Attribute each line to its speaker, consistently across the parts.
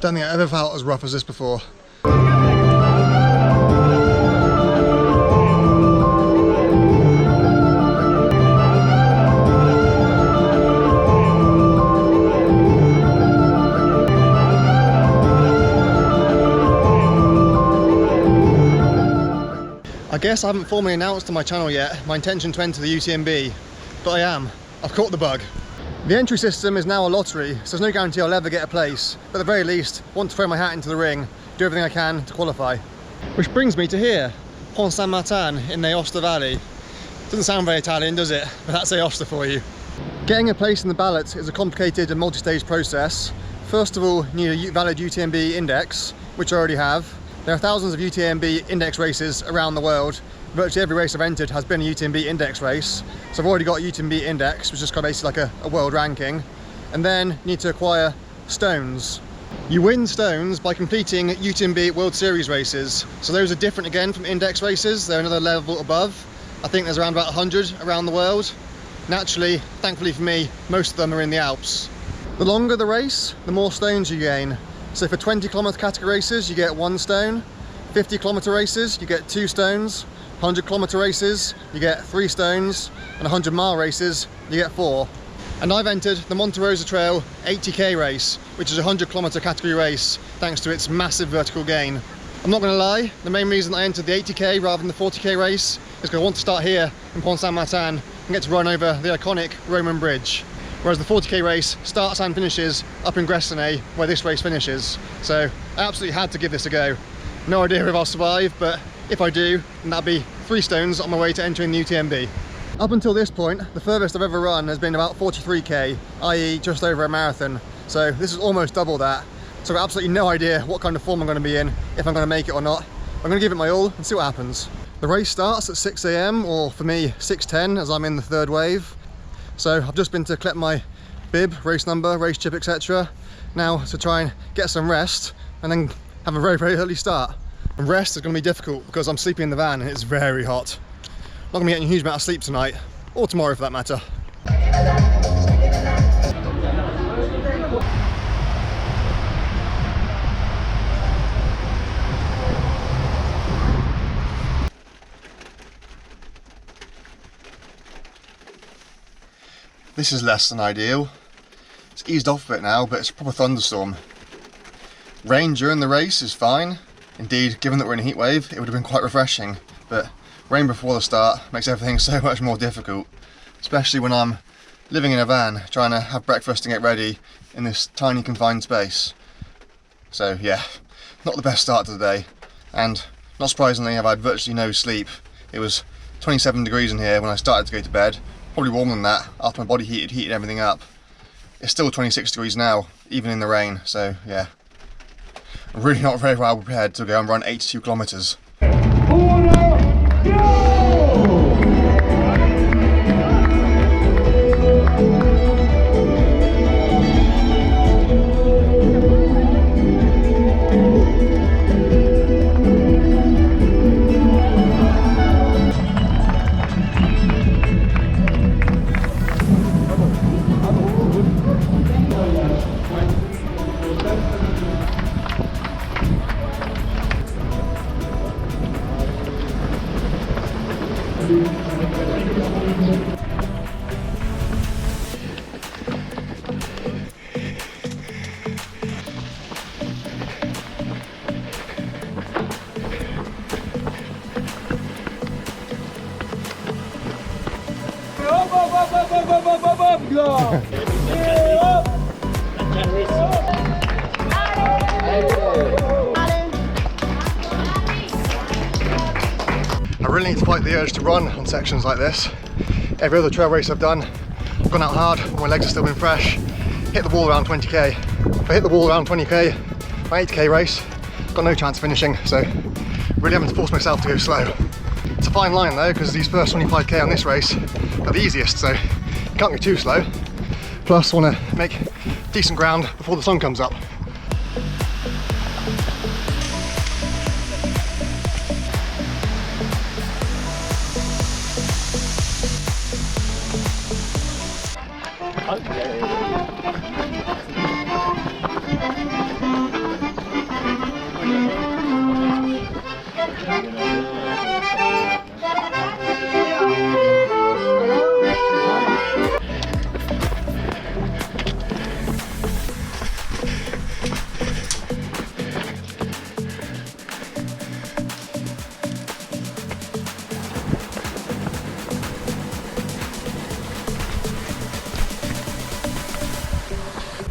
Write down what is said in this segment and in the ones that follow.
Speaker 1: Don't think I ever felt as rough as this before. I guess I haven't formally announced on my channel yet my intention to enter the UTMB, but I am. I've caught the bug. The entry system is now a lottery, so there's no guarantee I'll ever get a place, but at the very least, I want to throw my hat into the ring, do everything I can to qualify. Which brings me to here, Pont Saint-Martin in the Aosta Valley. Doesn't sound very Italian, does it? But that's Aosta for you. Getting a place in the ballot is a complicated and multi-stage process. First of all, you need a valid UTMB index, which I already have. There are thousands of UTMB index races around the world. Virtually every race I've entered has been a UTMB index race. So I've already got a UTMB index, which is kind of basically like a world ranking. And then you need to acquire stones. You win stones by completing UTMB World Series races. So those are different again from index races. They're another level above. I think there's around about 100 around the world. Naturally, thankfully for me, most of them are in the Alps. The longer the race, the more stones you gain. So for 20-kilometer category races, you get 1 stone. 50-kilometer races, you get 2 stones. 100-kilometer races, you get 3 stones. And 100-mile races, you get 4. And I've entered the Monte Rosa Trail 80k race, which is a 100-kilometer category race, thanks to its massive vertical gain. I'm not going to lie, the main reason I entered the 80k rather than the 40k race is because I want to start here in Pont Saint-Martin and get to run over the iconic Roman bridge. Whereas the 40k race starts and finishes up in Gressenay, where this race finishes. So I absolutely had to give this a go. No idea if I'll survive, but if I do, then that'll be 3 stones on my way to entering the UTMB. Up until this point, the furthest I've ever run has been about 43k, i.e. just over a marathon. So this is almost double that. So I've absolutely no idea what kind of form I'm going to be in, if I'm going to make it or not. I'm going to give it my all and see what happens. The race starts at 6 AM, or for me 6:10, as I'm in the 3rd wave. So I've just been to collect my bib, race number, race chip, etc. Now to try and get some rest and then have a very, very early start. And rest is going to be difficult because I'm sleeping in the van and it's very hot. Not going to be getting a huge amount of sleep tonight, or tomorrow for that matter. This is less than ideal. It's eased off a bit now, but it's a proper thunderstorm. Rain during the race is fine. Indeed, given that we're in a heat wave, it would have been quite refreshing, but rain before the start makes everything so much more difficult, especially when I'm living in a van trying to have breakfast and get ready in this tiny confined space. So yeah, not the best start to the day, and not surprisingly I've had virtually no sleep. It was 27 degrees in here when I started to go to bed, probably warmer than that after my body heated everything up. It's still 26 degrees now, even in the rain, so yeah. I'm really not very well prepared to go and run 82 kilometers. I really need to fight the urge to run on sections like this. Every other trail race I've done, I've gone out hard, my legs have still been fresh, hit the wall around 20k. If I hit the wall around 20k, my 8k race, got no chance of finishing, so really having to force myself to go slow. It's a fine line though, because these first 25k on this race are the easiest, so you can't go too slow. Plus, want to make decent ground before the sun comes up.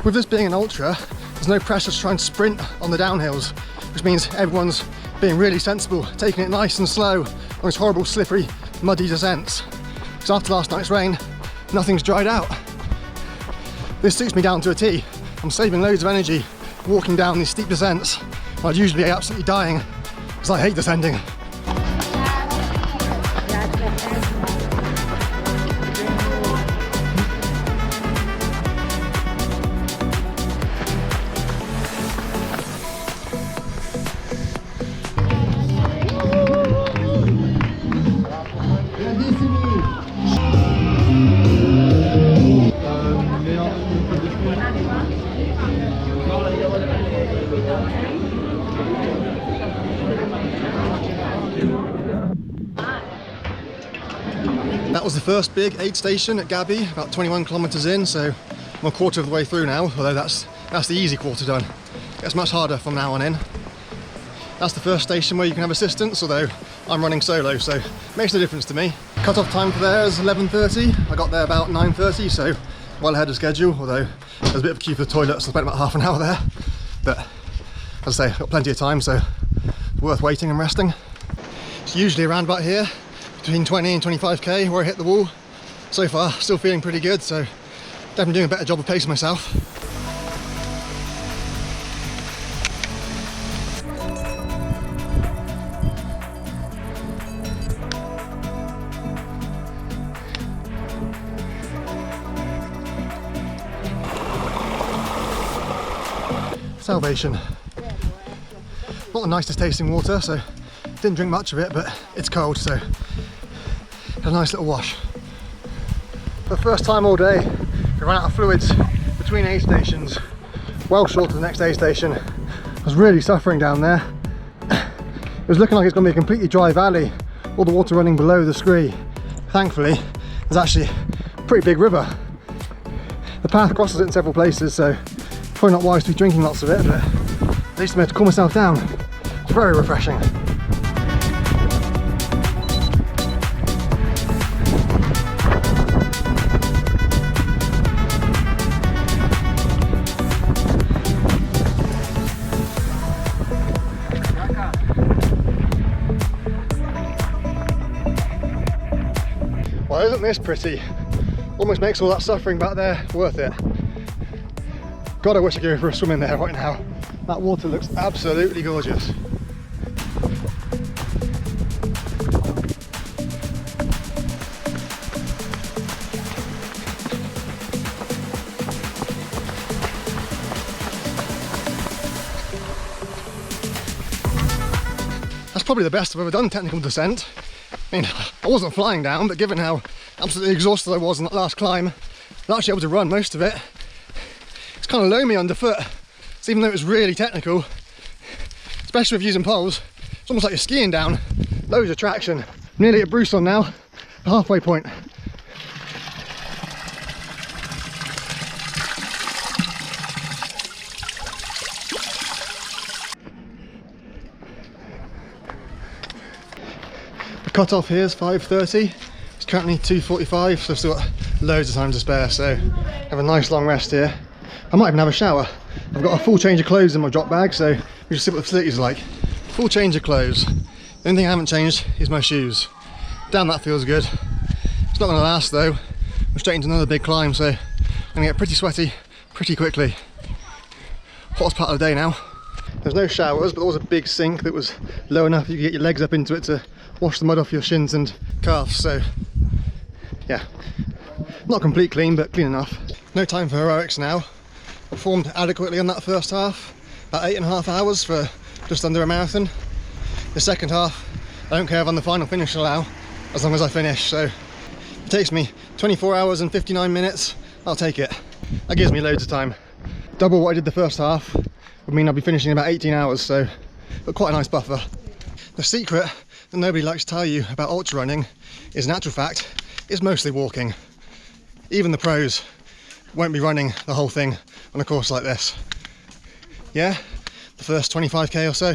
Speaker 1: With this being an ultra, there's no pressure to try and sprint on the downhills, which means everyone's being really sensible, taking it nice and slow on these horrible, slippery, muddy descents. Because after last night's rain, nothing's dried out. This suits me down to a T. I'm saving loads of energy walking down these steep descents. I'd usually be absolutely dying because I hate descending. That was the first big aid station at Gabi, about 21 kilometers in, so I'm a quarter of the way through now, although that's the easy quarter done. It gets much harder from now on in. That's the first station where you can have assistance, although I'm running solo, so it makes no difference to me. Cut-off time for there is 11:30. I got there about 9:30, so well ahead of schedule, although there's a bit of a queue for the toilet, so I spent about half an hour there. But as I say, I've got plenty of time, so worth waiting and resting. It's usually around about here, between 20 and 25k where I hit the wall. So far, still feeling pretty good, so definitely doing a better job of pacing myself. Salvation. Not the nicest tasting water, so didn't drink much of it, but it's cold, so had a nice little wash. For the first time all day, we ran out of fluids between aid stations, well short of the next aid station. I was really suffering down there. It was looking like it's going to be a completely dry valley, all the water running below the scree. Thankfully, there's actually a pretty big river. The path crosses it in several places, so probably not wise to be drinking lots of it, but at least I'm able to cool myself down. It's very refreshing. Well, isn't this pretty? Almost makes all that suffering back there worth it. God, I wish I could go for a swim in there right now. That water looks absolutely gorgeous. That's probably the best I've ever done technical descent. I mean, I wasn't flying down, but given how absolutely exhausted I was in that last climb, I was actually able to run most of it. It's kind of loamy underfoot, so even though it was really technical, especially with using poles, it's almost like you're skiing down. Loads of traction. Nearly at Bruce on now, the halfway point. The cut-off here is 5:30. It's currently 2:45, so I've still got loads of time to spare, so have a nice long rest here. I might even have a shower. I've got a full change of clothes in my drop bag, so we just see what the facilities are like. Full change of clothes. The only thing I haven't changed is my shoes. Damn, that feels good. It's not going to last though. We're straight into another big climb, so I'm going to get pretty sweaty pretty quickly. Hottest part of the day now. There's no showers, but there was a big sink that was low enough you could get your legs up into it to wash the mud off your shins and calves, so yeah. Not complete clean, but clean enough. No time for heroics now. Performed adequately on that first half, about 8.5 hours for just under a marathon. The second half, I don't care if on the final finish allow, as long as I finish, so it takes me 24 hours and 59 minutes, I'll take it. That gives me loads of time. Double what I did the first half would mean I'll be finishing in about 18 hours, so but quite a nice buffer. The secret that nobody likes to tell you about ultra running is, in actual fact, is mostly walking. Even the pros won't be running the whole thing on a course like this. Yeah, the first 25k or so,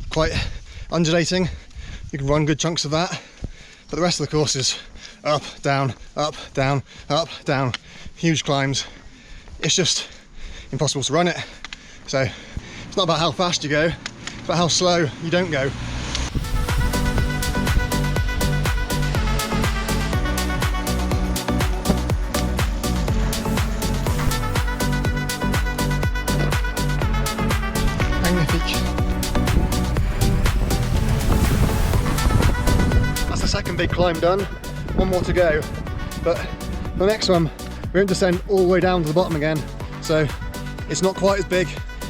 Speaker 1: quite undulating. You can run good chunks of that, but the rest of the course is up, down, up, down, up, down. Huge climbs. it's just impossible to run it. So it's not about how fast you go, it's about how slow you don't go. That's the second big climb done. One more to go, but the next one we won't descend all the way down to the bottom again, so it's not quite as big.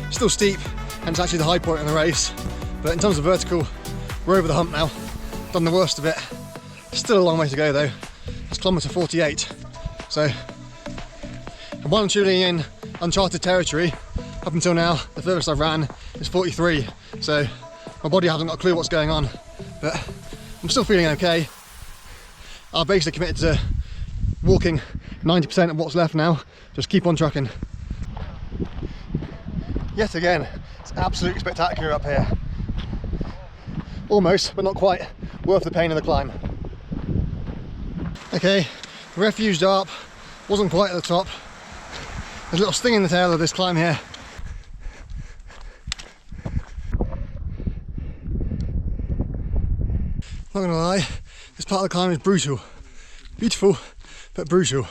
Speaker 1: It's still steep, and it's actually the high point in the race, but in terms of vertical, we're over the hump now. Done the worst of it. Still a long way to go though. It's kilometre 48, so and while I'm tuning in uncharted territory, up until now the furthest I've ran is 43, so my body hasn't got a clue what's going on, but I'm still feeling okay. I've basically committed to walking 90% of what's left now. Just keep on trucking. Yet again, it's absolutely spectacular up here. Almost, but not quite, worth the pain of the climb. Okay, the refuge DARP wasn't quite at the top. There's a little sting in the tail of this climb here. Not gonna lie, this part of the climb is brutal. Beautiful, but brutal.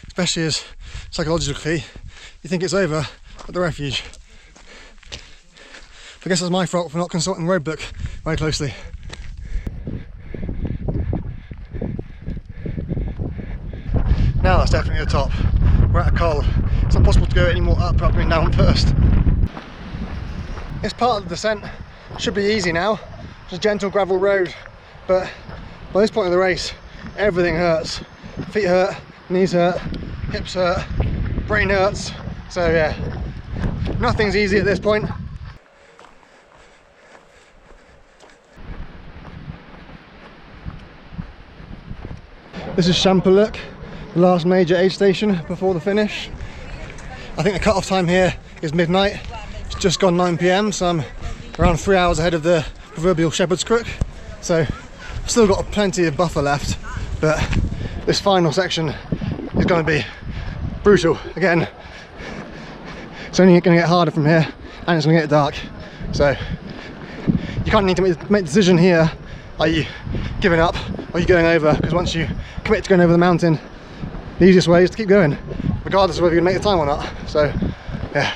Speaker 1: Especially as psychologically, you think it's over at the refuge. I guess it's my fault for not consulting the road book very closely. Now that's definitely the top. We're at a col. It's not possible to go any more up without going down first. This part of the descent should be easy now. It's a gentle gravel road, but by this point of the race, everything hurts. Feet hurt, knees hurt, hips hurt, brain hurts. So yeah, nothing's easy at this point. This is Champollic, the last major aid station before the finish. I think the cut-off time here is midnight. It's just gone 9 PM, so I'm around 3 hours ahead of the proverbial shepherd's crook. So I've still got plenty of buffer left, but this final section is going to be brutal. Again, it's only going to get harder from here, and it's going to get dark. So you can't need to make a decision here. Are you giving up, or are you going over? Because once you commit to going over the mountain, the easiest way is to keep going, regardless of whether you're going to make the time or not. So yeah,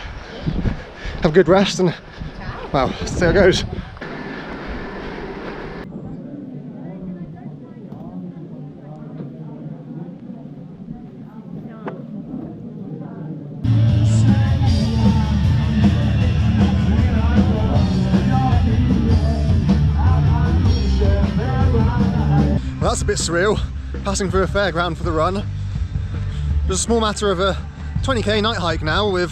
Speaker 1: have a good rest, and well, see how it goes. Well, that's a bit surreal, passing through a fairground for the run. It was a small matter of a 20k night hike now with,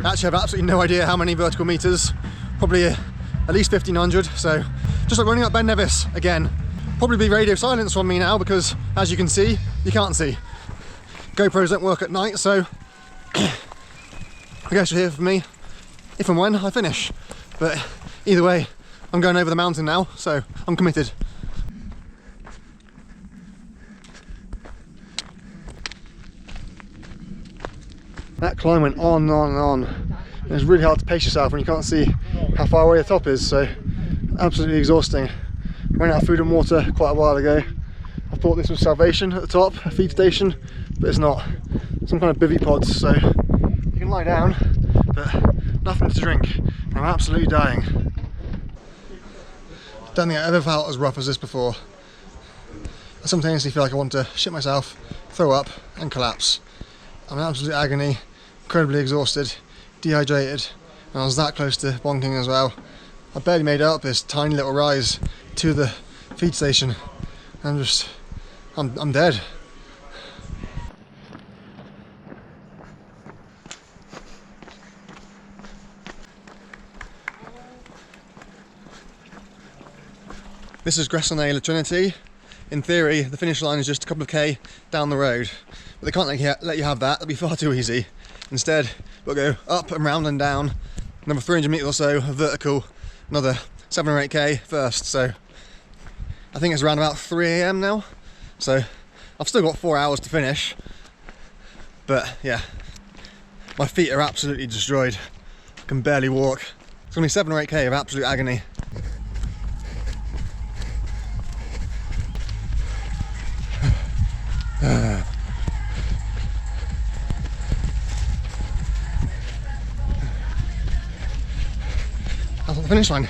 Speaker 1: actually I have absolutely no idea how many vertical meters, probably at least 1500, so just like running up Ben Nevis again. Probably be radio silence from me now because, as you can see, you can't see. GoPros don't work at night, so I guess you'll hear from me if and when I finish. But either way, I'm going over the mountain now, so I'm committed. That climb went on and on and on. And it's really hard to pace yourself when you can't see how far away the top is, so absolutely exhausting. I ran out of food and water quite a while ago. I thought this was salvation at the top, a feed station, but it's not. Some kind of bivvy pods, so you can lie down, but nothing to drink. I'm absolutely dying. Don't think I ever felt as rough as this before. I simultaneously feel like I want to shit myself, throw up and collapse. I'm in absolute agony, incredibly exhausted, dehydrated, and I was that close to bonking as well. I barely made it up this tiny little rise to the feed station. I'm dead. This is Gressoney La Trinity. In theory, the finish line is just a couple of K down the road, but they can't let you have that. That'd be far too easy. Instead, we'll go up and round and down, another 300 metres or so of vertical, another 7 or 8K first. So I think it's around about 3 AM now. So I've still got 4 hours to finish, but yeah, My feet are absolutely destroyed. I can barely walk. It's gonna be 7 or 8k of absolute agony. That's the finish line.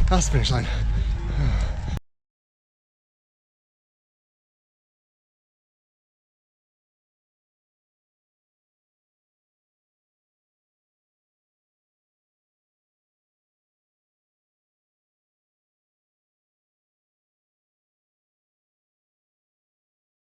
Speaker 1: That's the finish line.